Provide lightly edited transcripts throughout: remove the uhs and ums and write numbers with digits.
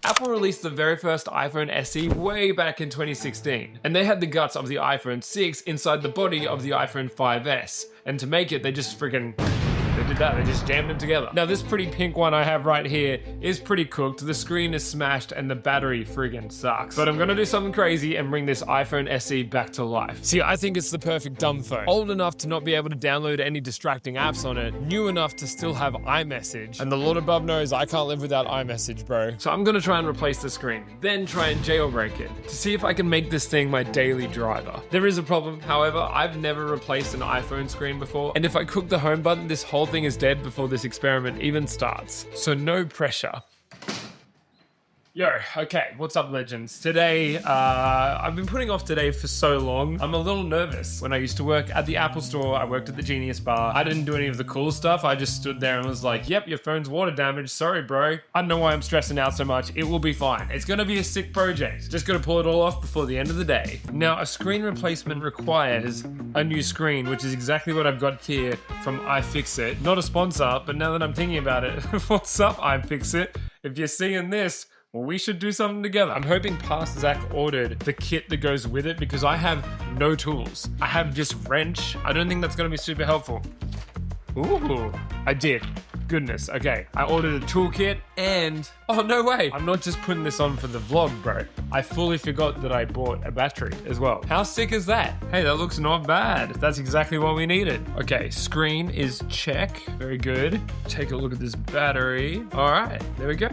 Apple released the very first iPhone SE way back in 2016, and they had the guts of the iPhone 6 inside the body of the iPhone 5S. And to make it, they just freaking... they did that, they just jammed them together. Now this pretty pink one I have right here is pretty cooked. The screen is smashed and the battery friggin' sucks. But I'm gonna do something crazy and bring this iPhone SE back to life. See, I think it's the perfect dumb phone. Old enough to not be able to download any distracting apps on it, new enough to still have iMessage, and the Lord above knows I can't live without iMessage, bro. So I'm gonna try and replace the screen, then try and jailbreak it, to see if I can make this thing my daily driver. There is a problem, however, I've never replaced an iPhone screen before, and if I cook the home button, this whole thing is dead before this experiment even starts. So no pressure. Yo, okay, what's up, legends? Today, I've been putting off today for so long. I'm a little nervous. When I used to work at the Apple store, I worked at the Genius Bar. I didn't do any of the cool stuff. I just stood there and was like, yep, your phone's water damaged. Sorry, bro. I don't know why I'm stressing out so much. It will be fine. It's gonna be a sick project. Just gotta pull it all off before the end of the day. Now, a screen replacement requires a new screen, which is exactly what I've got here from iFixit. Not a sponsor, but now that I'm thinking about it, what's up, iFixit? If you're seeing this, well, we should do something together. I'm hoping past Zach ordered the kit that goes with it because I have no tools. I have just wrench. I don't think that's gonna be super helpful. Ooh, I did. Goodness, okay. I ordered a toolkit and, oh no way. I'm not just putting this on for the vlog, bro. I fully forgot that I bought a battery as well. How sick is that? Hey, that looks not bad. That's exactly what we needed. Okay, screen is check. Very good. Take a look at this battery. All right, there we go.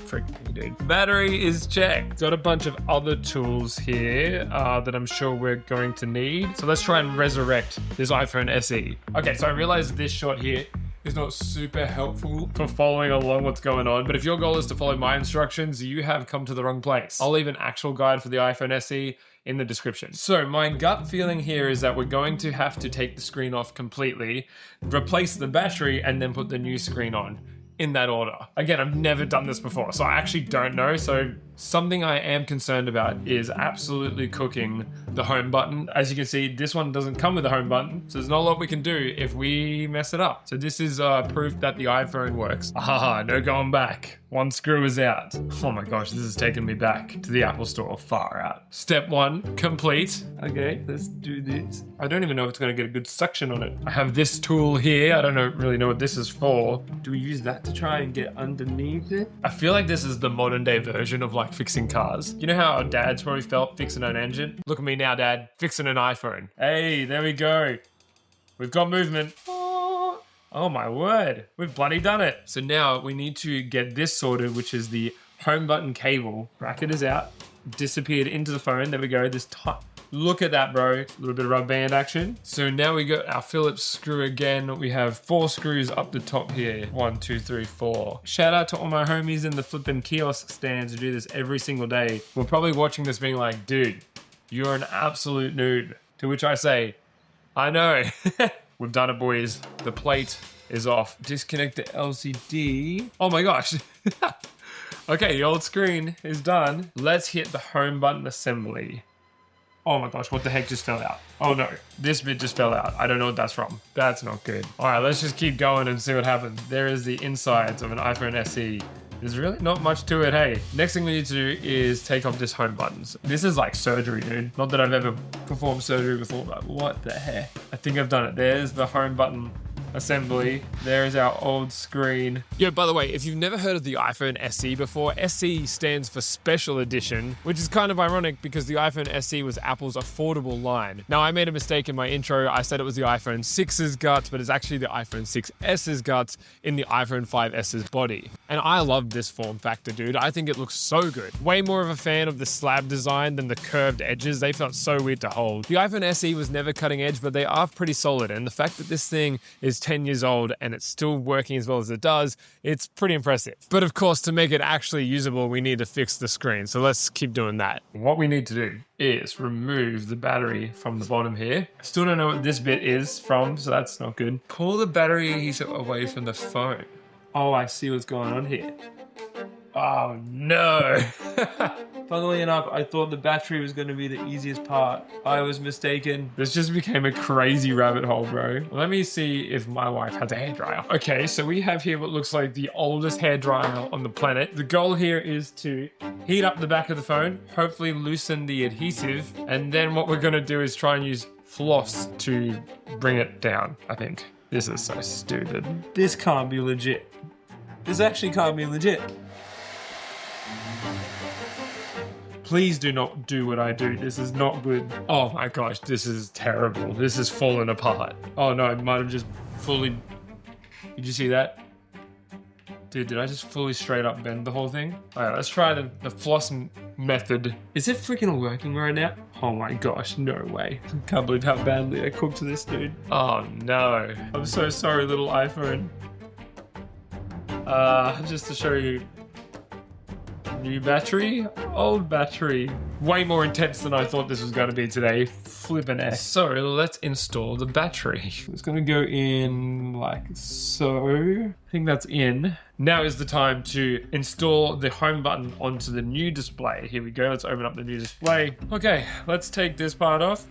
Freaking dude. Battery is checked. Got a bunch of other tools here that I'm sure we're going to need. So let's try and resurrect this iPhone SE. Okay, so I realized this shot here is not super helpful for following along what's going on, but if your goal is to follow my instructions, you have come to the wrong place. I'll leave an actual guide for the iPhone SE in the description. So my gut feeling here is that we're going to have to take the screen off completely, replace the battery, and then put the new screen on. In that order. Again, I've never done this before, so I actually don't know. So something I am concerned about is absolutely cooking the home button. As you can see, this one doesn't come with a home button, so there's not a lot we can do if we mess it up. So this is proof that the iPhone works. Haha, no going back. One screw is out. Oh my gosh, this is taking me back to the Apple store, far out. Step one, complete. Okay, let's do this. I don't even know if it's gonna get a good suction on it. I have this tool here. I don't really know what this is for. Do we use that to try and get underneath it? I feel like this is the modern day version of like fixing cars. You know how our dads probably felt fixing an engine? Look at me now, dad, fixing an iPhone. Hey, there we go. We've got movement. Oh my word, we've bloody done it. So now we need to get this sorted, which is the home button cable. Bracket is out, disappeared into the phone. There we go, this top. Look at that, bro. A little bit of rubber band action. So now we got our Phillips screw again. We have 4 screws up the top here. 1, 2, 3, 4. Shout out to all my homies in the flipping kiosk stands who do this every single day. We're probably watching this being like, dude, you're an absolute noob. To which I say, I know. We've done it, boys. The plate is off. Disconnect the LCD. Oh my gosh. Okay, the old screen is done. Let's hit the home button assembly. Oh my gosh, what the heck just fell out? Oh no, this bit just fell out. I don't know what that's from. That's not good. All right, let's just keep going and see what happens. There is the insides of an iPhone SE. There's really not much to it, hey. Next thing we need to do is take off this home buttons. This is like surgery, dude. Not that I've ever performed surgery before, but what the heck? I think I've done it. There's the home button assembly. There is our old screen. Yo, by the way, if you've never heard of the iPhone SE before, SE stands for Special Edition, which is kind of ironic because the iPhone SE was Apple's affordable line. Now, I made a mistake in my intro. I said it was the iPhone 6's guts, but it's actually the iPhone 6S's guts in the iPhone 5S's body. And I love this form factor, dude. I think it looks so good. Way more of a fan of the slab design than the curved edges. They felt so weird to hold. The iPhone SE was never cutting edge, but they are pretty solid. And the fact that this thing is 10 years old and it's still working as well as it does, it's pretty impressive. But of course, to make it actually usable, we need to fix the screen. So let's keep doing that. What we need to do is remove the battery from the bottom here. I still don't know what this bit is from, so that's not good. Pull the battery away from the phone. Oh, I see what's going on here. Oh no. Funnily enough, I thought the battery was going to be the easiest part. I was mistaken. This just became a crazy rabbit hole, bro. Let me see if my wife has a hairdryer. Okay, so we have here what looks like the oldest hairdryer on the planet. The goal here is to heat up the back of the phone, hopefully loosen the adhesive, and then what we're going to do is try and use floss to bring it down, I think. This is so stupid. This can't be legit. This actually can't be legit. Please do not do what I do. This is not good. Oh my gosh, this is terrible. This is falling apart. Oh no, it might have just fully... Did you see that? Dude, did I just fully straight up bend the whole thing? Alright, let's try the floss method. Is it freaking working right now? Oh my gosh, no way. Can't believe how badly I cooked this, dude. Oh no. I'm so sorry, little iPhone. Just to show you. New battery, old battery. Way more intense than I thought this was going to be today. Flippin' heck. So let's install the battery. It's going to go in like so. I think that's in. Now is the time to install the home button onto the new display. Here we go. Let's open up the new display. Okay, let's take this part off.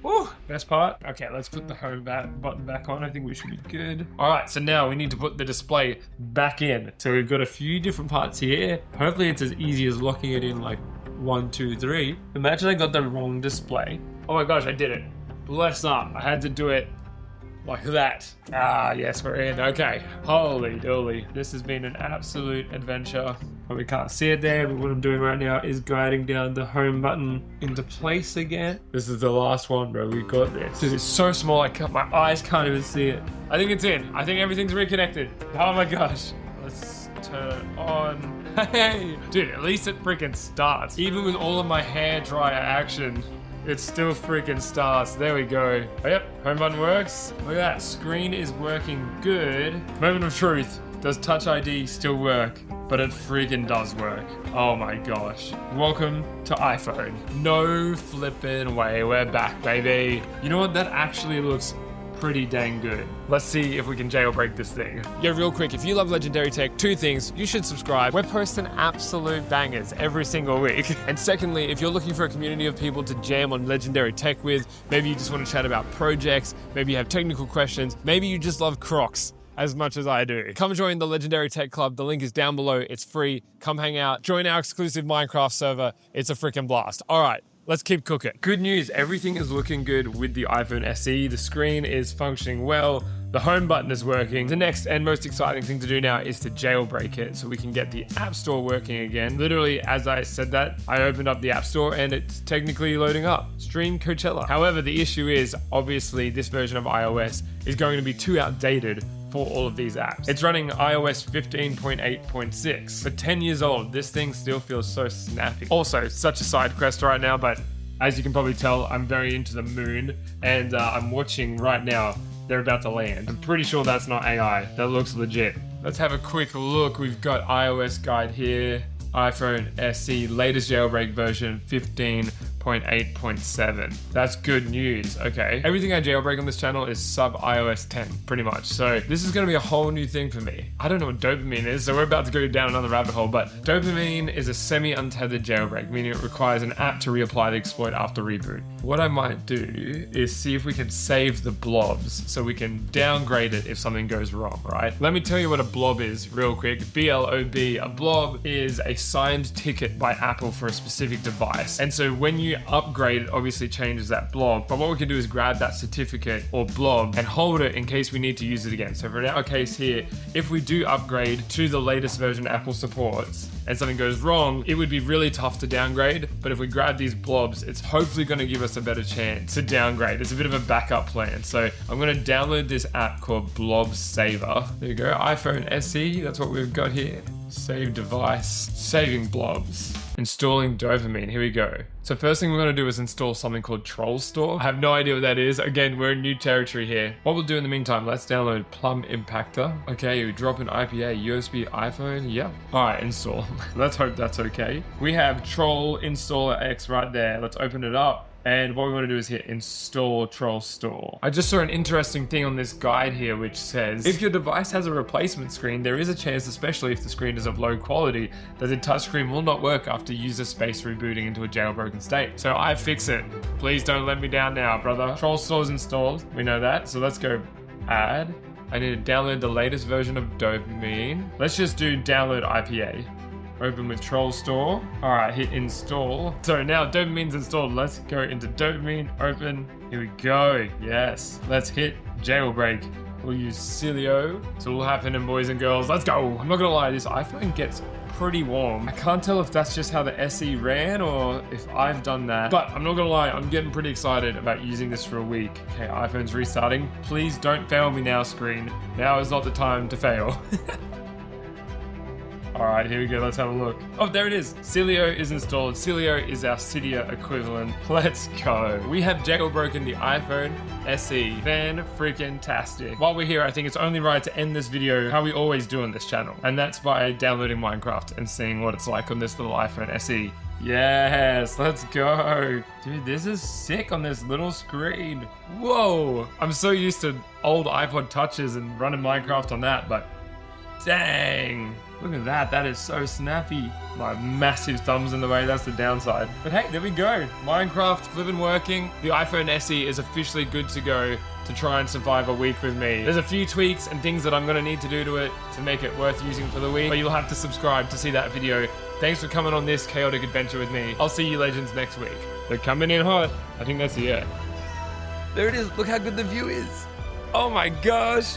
Ooh, best part. Okay, let's put the home button back on. I think we should be good. All right, so now we need to put the display back in. So we've got a few different parts here. Hopefully it's as easy as locking it in like 1, 2, 3. Imagine I got the wrong display. Oh my gosh, I did it. Bless up. I had to do it like that. Ah, yes, we're in. Okay. Holy dooly. This has been an absolute adventure. Probably can't see it there, but what I'm doing right now is guiding down the home button into place again. This is the last one, bro. We got this. This is so small, my eyes can't even see it. I think it's in. I think everything's reconnected. Oh my gosh. Let's turn it on. Hey! Dude, at least it freaking starts. Even with all of my hairdryer action, it still freaking starts. There we go. Oh, yep, home button works. Look at that, screen is working good. Moment of truth. Does Touch ID still work? But it freaking does work. Oh my gosh. Welcome to iPhone. No flipping way, we're back, baby. You know what, that actually looks pretty dang good. Let's see if we can jailbreak this thing. Yeah, real quick, if you love Legendary Tech, 2 things. You should subscribe. We're posting absolute bangers every single week. And secondly, if you're looking for a community of people to jam on Legendary Tech with, maybe you just want to chat about projects, maybe you have technical questions, maybe you just love Crocs as much as I do. Come join the Legendary Tech Club. The link is down below. It's free. Come hang out. Join our exclusive Minecraft server. It's a freaking blast. All right. Let's keep cooking. Good news, everything is looking good with the iPhone SE. The screen is functioning well. The home button is working. The next and most exciting thing to do now is to jailbreak it so we can get the App Store working again. Literally, as I said that, I opened up the App Store and it's technically loading up. Stream Coachella. However, the issue is, obviously, this version of iOS is going to be too outdated for all of these apps. It's running iOS 15.8.6. For 10 years old, this thing still feels so snappy. Also, such a side quest right now, but as you can probably tell, I'm very into the moon, and I'm watching right now. They're about to land. I'm pretty sure that's not AI. That looks legit. Let's have a quick look. We've got iOS guide here. iPhone SE, latest jailbreak version 15.8.7. That's good news. Okay. Everything I jailbreak on this channel is sub iOS 10, pretty much. So this is going to be a whole new thing for me. I don't know what dopamine is, so we're about to go down another rabbit hole, but dopamine is a semi-untethered jailbreak, meaning it requires an app to reapply the exploit after reboot. What I might do is see if we can save the blobs so we can downgrade it if something goes wrong, right? Let me tell you what a blob is real quick. B-L-O-B. A blob is a signed ticket by Apple for a specific device. And so when you upgrade, it obviously changes that blob. But what we can do is grab that certificate or blob and hold it in case we need to use it again. So for our case here, if we do upgrade to the latest version Apple supports and something goes wrong, it would be really tough to downgrade. But if we grab these blobs, it's hopefully going to give us a better chance to downgrade. It's a bit of a backup plan. So I'm going to download this app called Blob Saver. There you go, iPhone SE, that's what we've got here. Save device, saving blobs, installing dopamine. Here we go. So first thing we're going to do is install something called Troll Store. I have no idea what that is. Again, we're in new territory here. What we'll do in the meantime, let's download Plum Impactor. Okay, we drop an IPA, USB, iPhone. Yep. All right, install. Let's hope that's okay. We have Troll Installer X right there. Let's open it up. And what we want to do is hit install Troll Store. I just saw an interesting thing on this guide here which says, if your device has a replacement screen, there is a chance, especially if the screen is of low quality, that the touchscreen will not work after user space rebooting into a jailbroken state. So I fix it. Please don't let me down now, brother. Troll Store's installed. We know that. So let's go add. I need to download the latest version of Dopamine. Let's just do download IPA. Open with Troll Store. All right, hit install. So now Dopamine's installed. Let's go into Dopamine, open. Here we go. Yes. Let's hit jailbreak. We'll use Cilio. So it'll happen in boys and girls. Let's go. I'm not gonna lie, this iPhone gets pretty warm. I can't tell if that's just how the SE ran or if I've done that, but I'm not gonna lie, I'm getting pretty excited about using this for a week. Okay, iPhone's restarting. Please don't fail me now, screen. Now is not the time to fail. All right, here we go. Let's have a look. Oh, there it is. Cilio is installed. Cilio is our Cydia equivalent. Let's go. We have jailbroken the iPhone SE. Fan-freaking-tastic. While we're here, I think it's only right to end this video how we always do on this channel. And that's by downloading Minecraft and seeing what it's like on this little iPhone SE. Yes, let's go. Dude, this is sick on this little screen. Whoa. I'm so used to old iPod touches and running Minecraft on that, but dang. Look at that, that is so snappy. My massive thumb's in the way, that's the downside. But hey, there we go. Minecraft flipping working. The iPhone SE is officially good to go to try and survive a week with me. There's a few tweaks and things that I'm gonna need to do to it to make it worth using for the week, but you'll have to subscribe to see that video. Thanks for coming on this chaotic adventure with me. I'll see you legends next week. They're coming in hot. I think that's the air. There it is, look how good the view is. Oh my gosh.